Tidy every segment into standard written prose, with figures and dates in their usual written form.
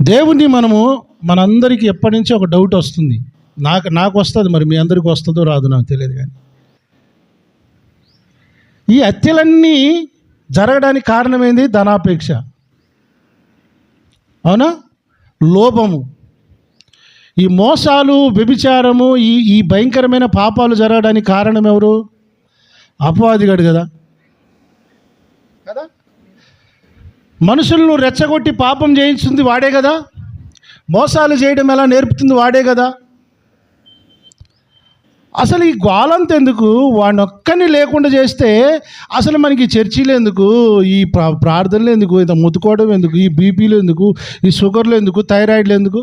దేవుణ్ణి మనందరికీ ఎప్పటి నుంచో ఒక డౌట్ వస్తుంది. నాకు వస్తుంది, మరి మీ అందరికీ వస్తుందో రాదు నాకు తెలియదు. కానీ ఈ హత్యలన్నీ జరగడానికి కారణమైంది ధనాపేక్ష, అవునా? లోభము, ఈ మోసాలు, వ్యభిచారము, ఈ భయంకరమైన పాపాలు జరగడానికి కారణం ఎవరు? అపవాదిగాడు కదా. మనుషులను రెచ్చగొట్టి పాపం చేయించుతుంది వాడే కదా. మోసాలు చేయడం ఎలా నేర్పుతుంది వాడే కదా. అసలు ఈ గోలంత ఎందుకు? వాడిని ఒక్కని లేకుండా చేస్తే అసలు మనకి చర్చీలు ఎందుకు, ఈ ప్రార్థనలు ఎందుకు, ఇంత ముతుకోవడం ఎందుకు, ఈ బీపీలు ఎందుకు, ఈ షుగర్లు ఎందుకు, థైరాయిడ్లు ఎందుకు,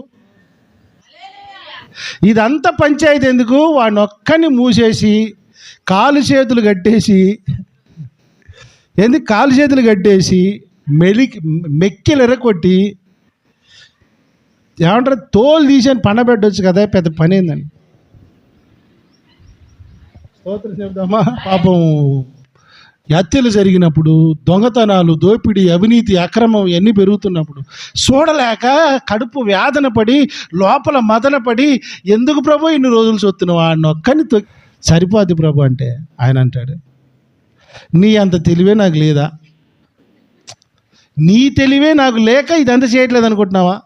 ఇదంతా పంచాయతీ ఎందుకు? వాడిని ఒక్కని మూసేసి కాలు చేతులు కట్టేసి మెక్కిలు ఎరగొట్టి ఏమంటారు, తోలు తీసేని పండబెట్టవచ్చు కదా. పెద్ద పని ఏందండి. స్తోత్రం చెప్దామా? పాపం హత్యలు జరిగినప్పుడు, దొంగతనాలు, దోపిడీ, అవినీతి, అక్రమం ఇవన్నీ పెరుగుతున్నప్పుడు చూడలేక కడుపు వేదన పడి, లోపల మదన పడి, ఎందుకు ప్రభు ఇన్ని రోజులు చూస్తున్నావు, ఆ నొక్కని సరిపోద్ది ప్రభు అంటే ఆయన అంటాడు, నీ అంత తెలివే నాకు లేదా? నీ తెలివే నాకు లేక ఇదంతా చేయట్లేదు అనుకుంటున్నావా?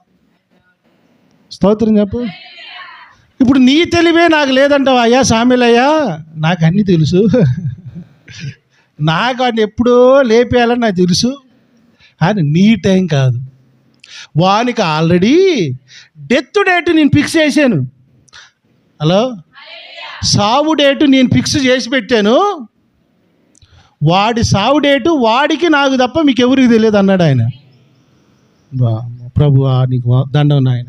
స్తోత్రం చెప్పు. ఇప్పుడు నీ తెలివే నాకు లేదంటావా? అయ్యా సామెలయ్యా, నాకు అన్నీ తెలుసు, నాకు వాడిని ఎప్పుడో లేపేయాలని నాకు తెలుసు. అని నీ టైం కాదు. వానికి ఆల్రెడీ డెత్ డేట్ నేను ఫిక్స్ చేశాను. హలో, సావు డేటు నేను ఫిక్స్ చేసి పెట్టాను. వాడి సావు డేటు వాడికి నాకు తప్ప మీకు ఎవరికి తెలియదు అన్నాడు ఆయన. ప్రభు నీకు దండం నాయన.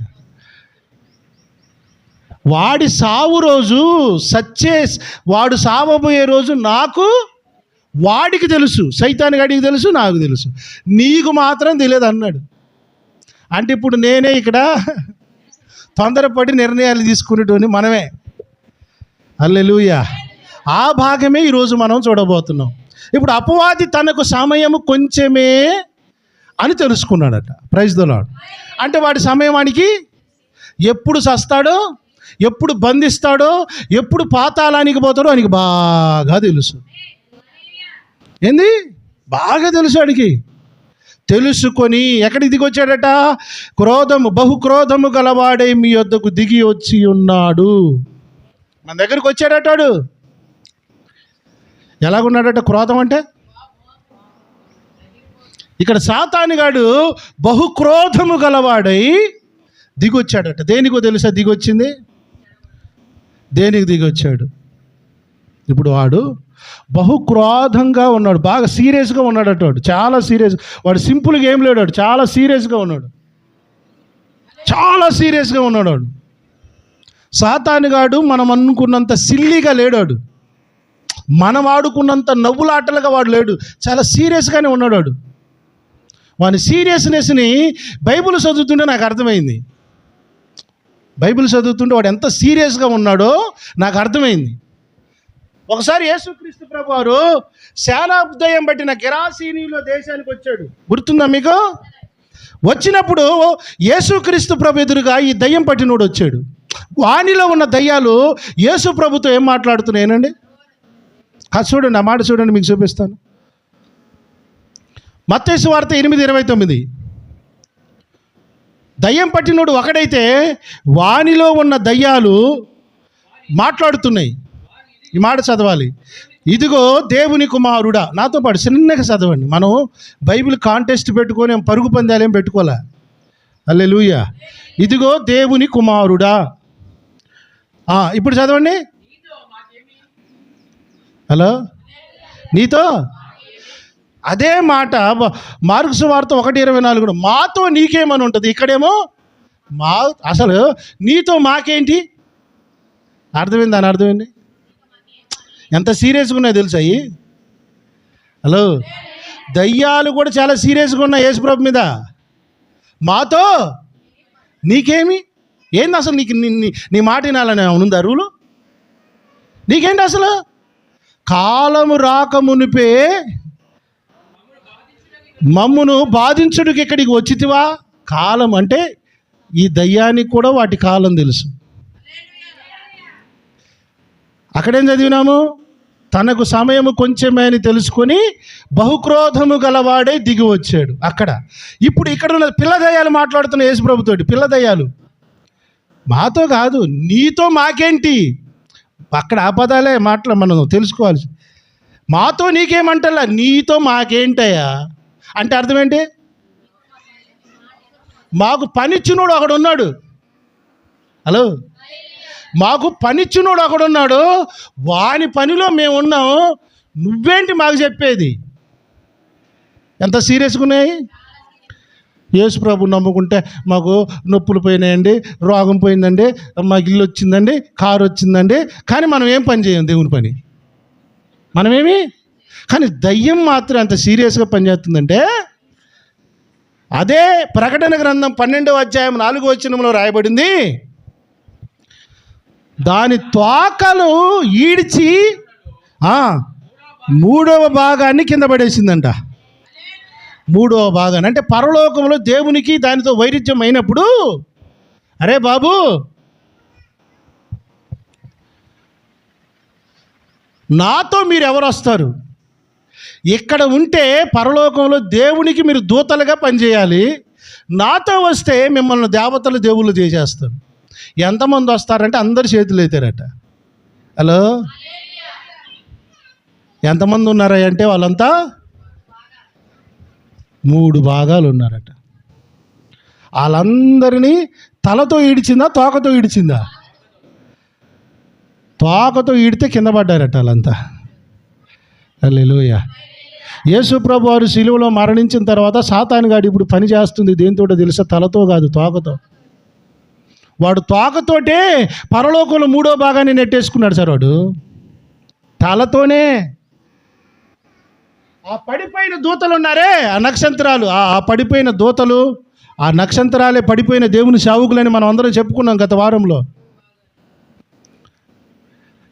వాడి సావు రోజు, వాడు సావబోయే రోజు నాకు, వాడికి తెలుసు, సైతాన్ గడికి తెలుసు, నాకు తెలుసు, నీకు మాత్రం తెలియదు అన్నాడు. అంటే ఇప్పుడు నేనే ఇక్కడ తొందరపడి నిర్ణయాలు తీసుకునేటోని మనమే. హల్లెలూయా. ఆ భాగమే ఈరోజు మనం చూడబోతున్నాం. ఇప్పుడు అపవాది తనకు సమయము కొంచెమే అని తెలుసుకున్నాడట. Praise the lord. అంటే వాడి సమయం వానికి ఎప్పుడు చస్తాడో, ఎప్పుడు బంధిస్తాడో, ఎప్పుడు పాతాళానికి పోతాడో వానికి బాగా తెలుసు. ఏంది? బాగా తెలుసు వాడికి. తెలుసుకొని ఎక్కడికి దిగి వచ్చాడట? బహుక్రోధము గలవాడై మీ యొద్దకు దిగి వచ్చి ఉన్నాడు. మన దగ్గరికి వచ్చాడటాడు. ఎలాగున్నాడట క్రోధం అంటే? ఇక్కడ సాతానుగాడు బహుక్రోధము గలవాడై దిగొచ్చాడట. దేనికో తెలుసా దిగొచ్చింది? దేనికి దిగొచ్చాడు? ఇప్పుడు వాడు బహుక్రోధంగా ఉన్నాడు, బాగా సీరియస్గా ఉన్నాడట. వాడు చాలా సీరియస్. వాడు సింపుల్గా ఏం లేడు, వాడు చాలా సీరియస్గా ఉన్నాడు. వాడు సాతానుగాడు మనం అనుకున్నంత సిల్లీగా లేడాడు, మనం ఆడుకున్నంత నవ్వులాటలుగా వాడు లేడు. చాలా సీరియస్గానే ఉన్నాడు వాడు. వాని సీరియస్నెస్ని బైబిల్ చదువుతుంటే నాకు అర్థమైంది. బైబిల్ చదువుతుంటే వాడు ఎంత సీరియస్గా ఉన్నాడో నాకు అర్థమైంది. ఒకసారి యేసుక్రీస్తు ప్రభు వారు శానాబ్దయం పట్టిన గెరాసీనీలో దేశానికి వచ్చాడు. గుర్తుందా మీకు? వచ్చినప్పుడు యేసుక్రీస్తు ప్రభు ఎదురుగా ఈ దయ్యం పట్టినోడు వచ్చాడు. వానిలో ఉన్న దయ్యాలు యేసు ప్రభుతో ఏం మాట్లాడుతున్నాయేనండి? చూడండి, ఆ మాట చూడండి, మీకు చూపిస్తాను. మత్తయి సువార్త 8:29. దయ్యం పట్టినోడు ఒకడైతే వానిలో ఉన్న దయ్యాలు మాట్లాడుతున్నాయి. ఈ మాట చదవాలి. ఇదిగో దేవుని కుమారుడా. నాతో పాటు చిన్నగా చదవండి. మనం బైబిల్ కాంటెస్ట్ పెట్టుకొని పరుగు పందాలు ఏం పెట్టుకోలే. హల్లెలూయా. ఇదిగో దేవుని కుమారుడా. ఇప్పుడు చదవండి. హలో, నీతో అదే మాట మార్కు సువార్త 1:24 మాతో నీకేమని ఉంటుంది. ఇక్కడేమో అసలు నీతో మాకేంటి? అర్థమైంది? దాని అర్థమైంది? ఎంత సీరియస్గా ఉన్నాయో తెలుసా? హలో, దయ్యాలు కూడా చాలా సీరియస్గా ఉన్నాయి యేసుప్రభు మీద. మాతో నీకేమి? ఏంది అసలు? నీ మాట వినాలని ఉందా రూలు? నీకేంటి అసలు? కాలము రాకమునిపే మమ్మును బాధించుడికి ఇక్కడికి వచ్చితివా? కాలం అంటే ఈ దయ్యానికి కూడా వాటి కాలం తెలుసు. అక్కడేం చదివినాము? తనకు సమయము కొంచెమే అని తెలుసుకొని బహుక్రోధము గలవాడే దిగి వచ్చాడు. అక్కడ ఇప్పుడు ఇక్కడ ఉన్న పిల్ల దయ్యాలు మాట్లాడుతున్న యేసుప్రభుతోటి. పిల్ల దయ్యాలు మాతో కాదు, నీతో మాకేంటి? అక్కడ ఆ పదాలే మనం తెలుసుకోవాలి. మాతో నీకేమంటలా, నీతో మాకేంటయ్యా అంటే అర్థం ఏంటి? మాకు పనిచ్చినోడు ఒకడు ఉన్నాడు. హలో, మాకు పనిచ్చినోడు ఒకడున్నాడు, వాని పనిలో మేము ఉన్నాము, నువ్వేంటి మాకు చెప్పేది? ఎంత సీరియస్గా ఉన్నాయి. యేసు ప్రభు నమ్ముకుంటే మాకు నొప్పులు పోయినాయండి, రోగం పోయిందండి, మాకు ఇల్లు వచ్చిందండి, కారు వచ్చిందండి, కానీ మనం ఏం పని చేయం దేవుని పని, మనమేమి. కానీ దయ్యం మాత్రం ఎంత సీరియస్గా పనిచేస్తుందంటే, అదే ప్రకటన గ్రంథం 12వ అధ్యాయం 4వ వచనంలో రాయబడింది, దాని తోకలు ఈడ్చి 3వ భాగాన్ని కింద పడేసిందంట. 3వ భాగాన్ని అంటే పరలోకంలో దేవునికి దానితో వైరుధ్యం అయినప్పుడు, అరే బాబు నాతో మీరు ఎవరు వస్తారు? ఇక్కడ ఉంటే పరలోకంలో దేవునికి మీరు దూతలుగా పనిచేయాలి, నాతో వస్తే మిమ్మల్ని దేవతలు దేవుళ్ళు చేసేస్తారు. ఎంతమంది వస్తారంటే అందరు చేతులు ఎత్తారట. హలో, ఎంతమంది ఉన్నారా అంటే వాళ్ళంతా 3 భాగాలు ఉన్నారట. వాళ్ళందరినీ తలతో ఈడ్చిందా, తోకతో ఈడ్చిందా? తోకతో ఈడితే కింద పడ్డారట వాళ్ళంతా. హల్లెలూయా. యేసు ప్రభు వారు సిలువలో మరణించిన తర్వాత సాతానుగాడు ఇప్పుడు పని చేస్తుంది దేనితో తెలుసా? తలతో కాదు, తోకతో. వాడు తోకతోటే పరలోకంలో 3వ భాగాన్ని నెట్టేసుకున్నాడు సార్. వాడు తలతోనే. ఆ పడిపోయిన దూతలు ఉన్నారే, ఆ నక్షత్రాలు, ఆ పడిపోయిన దూతలు, ఆ నక్షత్రాలే పడిపోయిన దేవుని సేవకులని మనం అందరం చెప్పుకున్నాం గత వారంలో.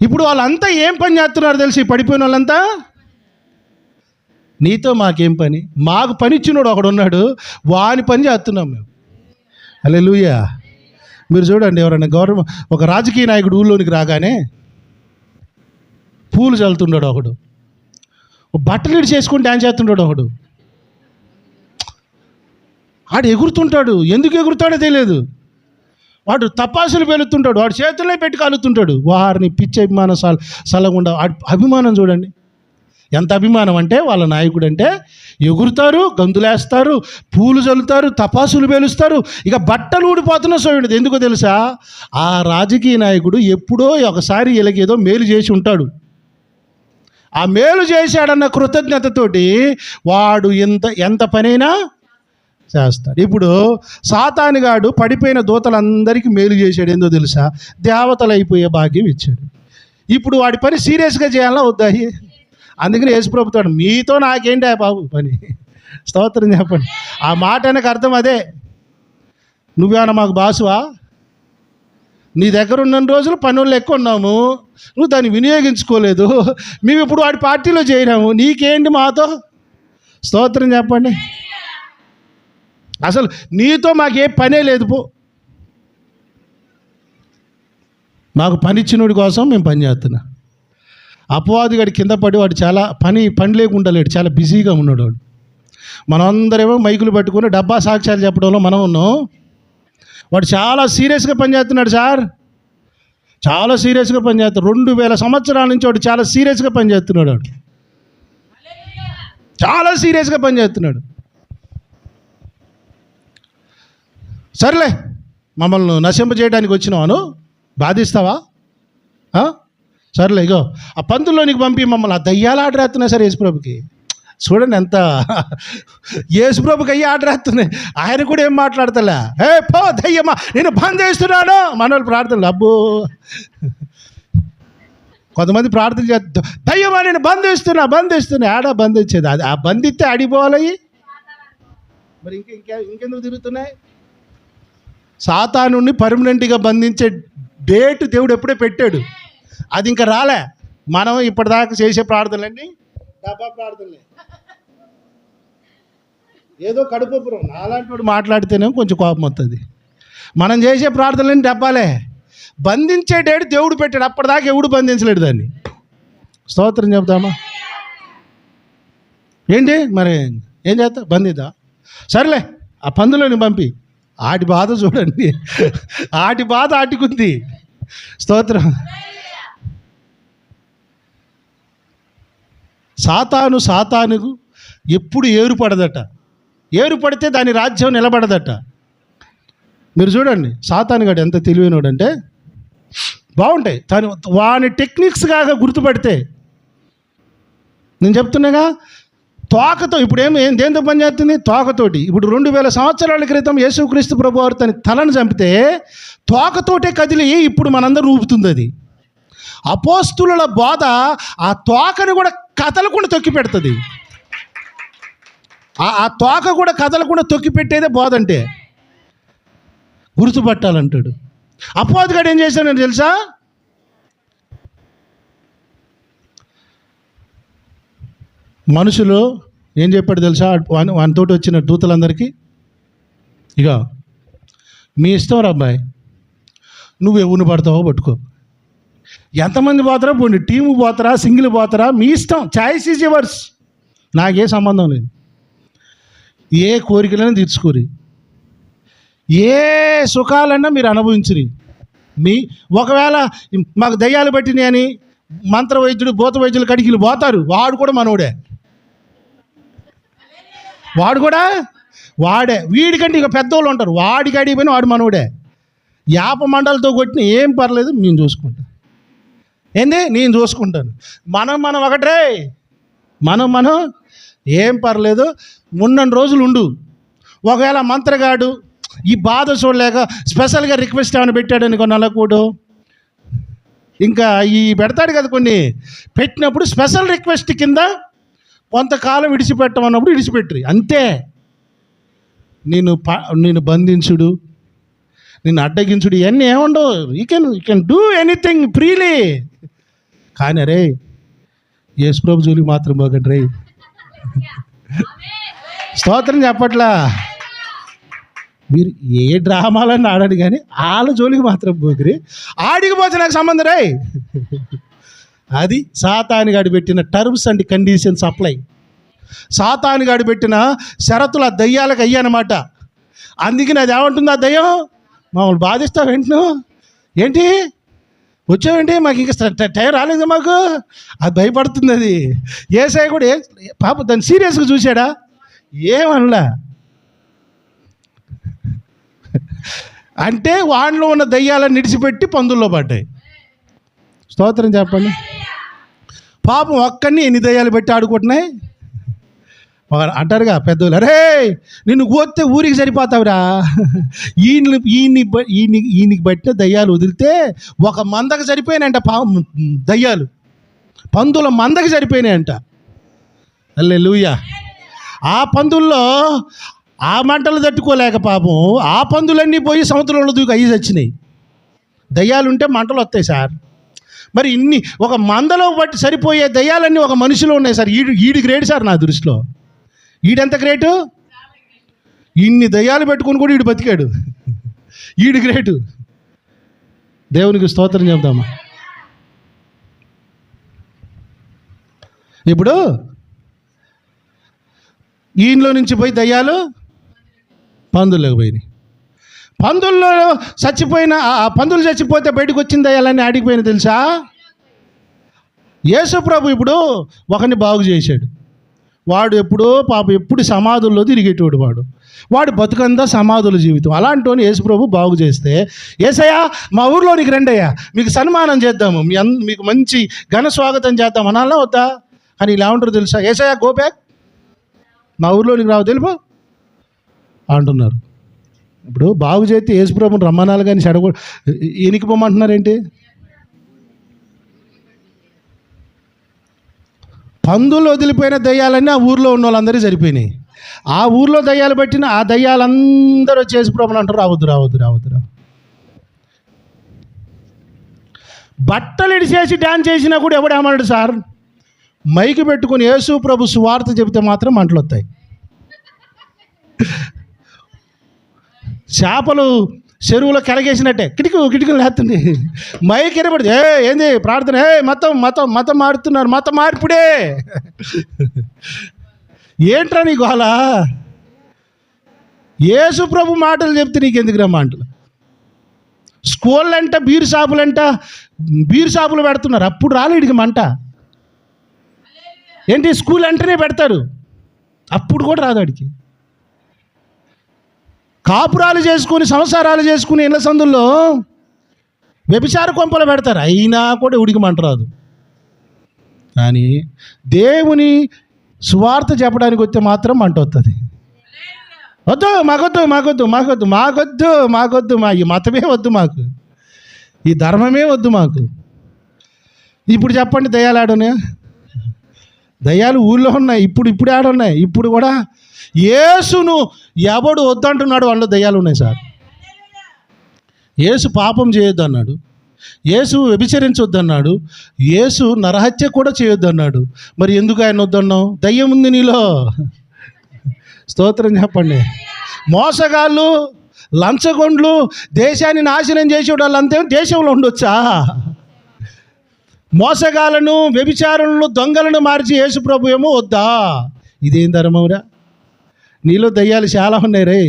ఇప్పుడు వాళ్ళంతా ఏం పని చేస్తున్నారు తెలిసి? పడిపోయిన వాళ్ళంతా, నీతో మాకేం పని, మాకు పని ఇచ్చినోడు ఒకడు ఉన్నాడు, వాని పని చేస్తున్నాం మేము. హల్లెలూయా. మీరు చూడండి, ఎవరైనా గవర్నమెంట్ ఒక రాజకీయ నాయకుడు ఊళ్ళోనికి రాగానే పూలు చల్లుతుంటాడు ఒకడు, బట్టలు ఇడి చేసుకుని డ్యాన్స్ చేస్తుంటాడు ఒకడు, ఆడు ఎగురుతుంటాడు. ఎందుకు ఎగురుతాడో తెలియదు. వాడు తపాసులు వెళుతుంటాడు, వాడు చేతుల్లో పెట్టి కాలుతుంటాడు. వారిని పిచ్చి అభిమానం సలగుండా. అభిమానం చూడండి ఎంత అభిమానం అంటే, వాళ్ళ నాయకుడు అంటే ఎగురుతారు, గంతులేస్తారు, పూలు చల్లుతారు, తపాసులు పేలుస్తారు, ఇక బట్టలు ఊడిపోతున్న చూడండి. ఎందుకో తెలుసా? ఆ రాజకీయ నాయకుడు ఎప్పుడో ఒకసారి వీళ్ళకి ఏదో మేలు చేసి ఉంటాడు. ఆ మేలు చేశాడన్న కృతజ్ఞతతోటి వాడు ఎంత పనైనా చేస్తాడు. ఇప్పుడు సాతానుగాడు పడిపోయిన దూతలందరికీ మేలు చేశాడు. ఏందో తెలుసా? దేవతలు అయిపోయే భాగ్యం ఇచ్చాడు. ఇప్పుడు వాడి పని సీరియస్గా చేయాలా వద్దా? అందుకని యేసుప్రభుతాడు, మీతో నాకేంటి బాబు పని? స్తోత్రం చెప్పండి. ఆ మాట అనకు అర్థం అదే. నువ్వేమన్నా మాకు బాసువా? నీ దగ్గర ఉన్న రోజులు పనులు ఎక్కువ ఉన్నాము, నువ్వు దాన్ని వినియోగించుకోలేదు, మేము ఇప్పుడు వాడి పార్టీలో చేరినాము, నీకేంటి మాతో? స్తోత్రం చెప్పండి. అసలు నీతో మాకే పనే లేదు. పో, మాకు పనిచ్చినోడి కోసం మేము పని చేస్తున్నా. అపవాదిగాడి కింద పడి వాడు చాలా పని లేకుండా లేడు, చాలా బిజీగా ఉన్నాడు వాడు. మనందరేమో మైకులు పట్టుకుని డబ్బా సాక్ష్యాలు చెప్పడంలో మనం ఉన్నాం. వాడు చాలా సీరియస్గా పనిచేస్తున్నాడు సార్, చాలా సీరియస్గా పనిచేస్తాడు. 2000 సంవత్సరాల నుంచి వాడు చాలా సీరియస్గా పనిచేస్తున్నాడు. వాడు చాలా సీరియస్గా పనిచేస్తున్నాడు. సర్లే, మమ్మల్ని నశింపజేయడానికి వచ్చినావాను, బాధిస్తావా? సర్లే, ఇగో ఆ పందుల్లోనికి పంపి మమ్మల్ని. ఆ దయ్యాలు ఆర్డర్ వేస్తున్నాయి సార్ యేసుప్రభుకి. చూడండి ఎంత యేసుప్రభుకి అయ్యి ఆర్డర్ వేస్తున్నాయి. ఆయన కూడా ఏం మాట్లాడతలే. పో దయ్యమా, నేను బంధిస్తున్నాను. మనోళ్ళు ప్రార్థనలు, అబ్బో కొంతమంది ప్రార్థన చేస్తా, దయ్యమా నేను బంధిస్తున్నా. ఆడ బంధించేది అది, ఆ బంధిస్తే అడిపోవాలి. మరి ఇంకెందుకు తిరుగుతున్నాయి? సాతానుని పర్మనెంట్గా బంధించే డేట్ దేవుడు ఎప్పుడే పెట్టాడు, అది ఇంకా రాలే. మనం ఇప్పటిదాకా చేసే ప్రార్థనలన్నీ డబ్బా ప్రార్థనలే. ఏదో కడుపుపురం నాలాంటి వాడు మాట్లాడితేనే కొంచెం కోపం వస్తుంది. మనం చేసే ప్రార్థనలని డబ్బాలే. బంధించే డేట్ దేవుడు పెట్టాడు, అప్పటిదాకా ఎవడు బంధించలేడు దాన్ని. స్తోత్రం చెప్తామా? ఏంటి మరి ఏం చేస్తా? బంధిద్దా? సరేలే, ఆ పందులోని పంపి. ఆటి బాధ చూడండి, ఆటి బాధ ఆటికుంది. స్తోత్రం. సాతానుకు ఎప్పుడు ఏరుపడదట. ఏరుపడితే దాని రాజ్యం నిలబడదట. మీరు చూడండి, సాతానుగాడు ఎంత తెలివైనోడంటే, బాగుంటాయి వాని టెక్నిక్స్ కాగా గుర్తుపడితే. నేను చెప్తున్నాగా, తోకతో ఇప్పుడు ఏం దేంతో పనిచేస్తుంది? తోకతోటి. ఇప్పుడు 2000 సంవత్సరాల క్రితం యేసుక్రీస్తు ప్రభువారు తన తలను చంపితే తోకతోటే కదిలి ఇప్పుడు మనందరూ ఊపుతుంది అది. అపోస్తుల బోధ ఆ తోకని కూడా కదలకుండా తొక్కి పెడుతుంది. ఆ తోక కూడా కదలకుండా తొక్కి పెట్టేదే బోధ అంటే. గుర్తుపట్టాలంటాడు. అపోతుగాడు ఏం చేశాడని తెలుసా? మనుషులు ఏం చెప్పాడు తెలుసా వానితోటి వచ్చిన దూతలందరికీ? ఇక మీ ఇష్టం రా అబ్బాయి, నువ్వు ఎవరిని పడతావో పట్టుకో. ఎంతమంది పోతారా పోండి, టీము పోతారా, సింగిల్ పోతారా, మీ ఇష్టం. Choice is yours. నాకే సంబంధం లేదు. ఏ కోరికలైనా తీర్చుకోరి, ఏ సుఖాలన్నా మీరు అనుభవించరి. ఒకవేళ మాకు దయ్యాలు పట్టినాయి అని మంత్ర వైద్యుడు, భూత వైద్యుల కడికి పోతారు. వాడు కూడా మనోడే, వాడే. వీడికంటే ఇక పెద్దోళ్ళు ఉంటారు, వాడికి అడిగిపోయిన వాడు మనోడే. యాప మండలతో కొట్టిన ఏం పర్లేదు, నేను చూసుకుంటాను. ఏంది? నేను చూసుకుంటాను. మనం ఒకటే, మనం ఏం పర్లేదు. ఉన్నన్ని రోజులు ఉండు. ఒకవేళ మంత్రగాడు ఈ బాధ చూడలేక స్పెషల్గా రిక్వెస్ట్ ఏమైనా పెట్టాడని కొన్ని నెలకూడు ఇంకా పెడతాడు కదా, కొన్ని పెట్టినప్పుడు స్పెషల్ రిక్వెస్ట్ కింద కొంతకాలం విడిచిపెట్టమన్నప్పుడు విడిచిపెట్టరు. అంతే. నేను బంధించుడు, నిన్ను అడ్డగించుడు ఇవన్నీ ఏముండవు. You can do anything freely. కానీ రే, యేసుప్రభు జోలికి మాత్రం పోకండి రే. స్తోత్రం చెప్పట్లా. మీరు ఏ డ్రామాలన్నీ ఆడాడు కానీ వాళ్ళ జోలికి మాత్రం పోకిరి. ఆడికిపోతే నాకు సంబంధం రే. అది సాతానుగాడు పెట్టిన టర్మ్స్ అండ్ కండిషన్స్ అప్లై. సాతానుగాడు పెట్టిన షరతులు ఆ దయ్యాలకు అయ్యానమాట. అందుకని అది ఏమంటుంది? ఆ దయ్యం మమ్మల్ని బాధిస్తావు ఏంటి వచ్చావేంటి, మాకు ఇంకా టైం రాలేదు, మాకు అది భయపడుతుంది. అది యేసయ్య కూడా పాప దాన్ని సీరియస్గా చూశాడా? ఏమనలా. అంటే వాడిలో ఉన్న దయ్యాలను నిడిచిపెట్టి పందుల్లో పడ్డాయి. స్తోత్రం చెప్పండి. పాపం ఒక్కడిని ఎన్ని దయ్యాలు పెట్టి ఆడుకుంటున్నాయి. అంటారుగా పెద్దోళ్ళు, అరే నిన్ను కోస్తే ఊరికి సరిపోతావురా. ఈయనకి బట్టిన దయ్యాలు వదిలితే ఒక మందకు సరిపోయినాయంట. దయ్యాలు పందుల మందకి సరిపోయినాయంట. హల్లెలూయా. ఆ పందుల్లో ఆ మంటలు తట్టుకోలేక పాపం ఆ పందులన్నీ పోయి సముద్రంలో దూకి అయ్యి చచ్చినాయి. దయ్యాలు ఉంటే మంటలు వస్తాయి సార్. మరి ఒక మందలో బట్టి సరిపోయే దయ్యాలన్నీ ఒక మనిషిలో ఉన్నాయి సార్. ఈడి గ్రేట్ సార్ నా దృష్టిలో. ఈడెంత గ్రేటు? ఇన్ని దయ్యాలు పెట్టుకుని కూడా ఈడు బతికాడు. ఈడు గ్రేటు. దేవునికి స్తోత్రం చెప్తామా. ఇప్పుడు ఈయనలో నుంచి పోయి దయ్యాలు పందుల్లోకి పోయినాయి. పందుల్లో చచ్చిపోయిన పందులు చచ్చిపోతే బయటకు వచ్చిన దయ్యాలన్నీ ఆడికిపోయినా తెలుసా? యేసు ప్రభు ఇప్పుడు ఒకరిని బాగు చేశాడు. వాడు ఎప్పుడు సమాధుల్లో తిరిగేటోడు. వాడు బతుకంతా సమాధుల జీవితం. అలాంటి యేసు ప్రభు బాగు చేస్తే, యేసయ్యా మా ఊర్లోనికి రండి అయ్యా, మీకు సన్మానం చేద్దాము, మీకు మంచి ఘన స్వాగతం చేద్దాం అనాలా వద్దా? కానీ ఇలా ఉంటారు తెలుసా? యేసయ్యా గో బ్యాక్, మా ఊర్లోనికి రావు తెలుపు అంటున్నారు. ఇప్పుడు బాగు చేస్తే యేసు ప్రభుని రమ్మనాలు కానీ ఎనికిపోమంటున్నారేంటి? పందులు వదిలిపోయిన దయ్యాలన్నీ ఆ ఊర్లో ఉన్న వాళ్ళందరూ సరిపోయినాయి. ఆ ఊర్లో దయ్యాలు పట్టిన ఆ దయ్యాలందరూ యేసు ప్రభుని అంటారు, రావద్దు. బట్టలు ఇడిచేసి డ్యాన్స్ చేసినా కూడా ఎవడేమన్నాడు సార్? మైకి పెట్టుకుని యేసు ప్రభు సువార్త చెబితే మాత్రం మంటలు వస్తాయి. చేపలు చెరువులో కెలగేసినట్టే కిటికీలు లేస్తుంది. మైక్ వినపడింది, ఏంది ప్రార్థన, మతం మతం మతం మారుతున్నారు, మతం మార్పుడే. ఏంట్రా నీకు అలా? యేసు ప్రభు మాటలు చెప్తే నీకు ఎందుకు రమ్మంటలు? స్కూళ్ళంట బీరు షాపులు పెడుతున్నారు, అప్పుడు రాలేడికి మంట. ఏంటి స్కూల్ అంటేనే పెడతారు, అప్పుడు కూడా రాదు వాడికి. కాపురాలు చేసుకుని సంసారాలు చేసుకుని ఇళ్ళ సందుల్లో వ్యభిచార కొంపలు పెడతారు, అయినా కూడా ఉడికి మంట రాదు. కానీ దేవుని సువార్త చెప్పడానికి వస్తే మాత్రం మంట వస్తుంది. వద్దు మాకొద్దు మాకొద్దు మాకొద్దు మాకొద్దు మాకొద్దు మా ఈ మతమే వద్దు, మాకు ఈ ధర్మమే వద్దు మాకు. ఇప్పుడు చెప్పండి, దయ్యాలు ఆడున్నాయా? దయ్యాలు ఊళ్ళో ఉన్నాయి, ఇప్పుడు ఆడున్నాయి. ఇప్పుడు కూడా యేసును ఎవడు వద్దంటున్నాడు వాళ్ళు దయ్యాలు ఉన్నాయి సార్. యేసు పాపం చేయొద్దు అన్నాడు, యేసు వ్యభిచరించొద్దు అన్నాడు, యేసు నరహత్య కూడా చేయొద్దు అన్నాడు. మరి ఎందుకు ఆయన వద్దన్నావు? దయ్యం ఉంది నీలో. స్తోత్రం చెప్పండి. మోసగాళ్ళు, లంచగొండ్లు, దేశాన్ని నాశనం చేసే వాళ్ళంతే దేశంలో ఉండొచ్చా? మోసగాళ్ళను, వ్యభిచారులను, దొంగలను మార్చి యేసు ప్రభు ఏమో వద్దా? ఇదేం ధర్మమురా? నీలో దయ్యాలు చాలా ఉన్నాయి రే.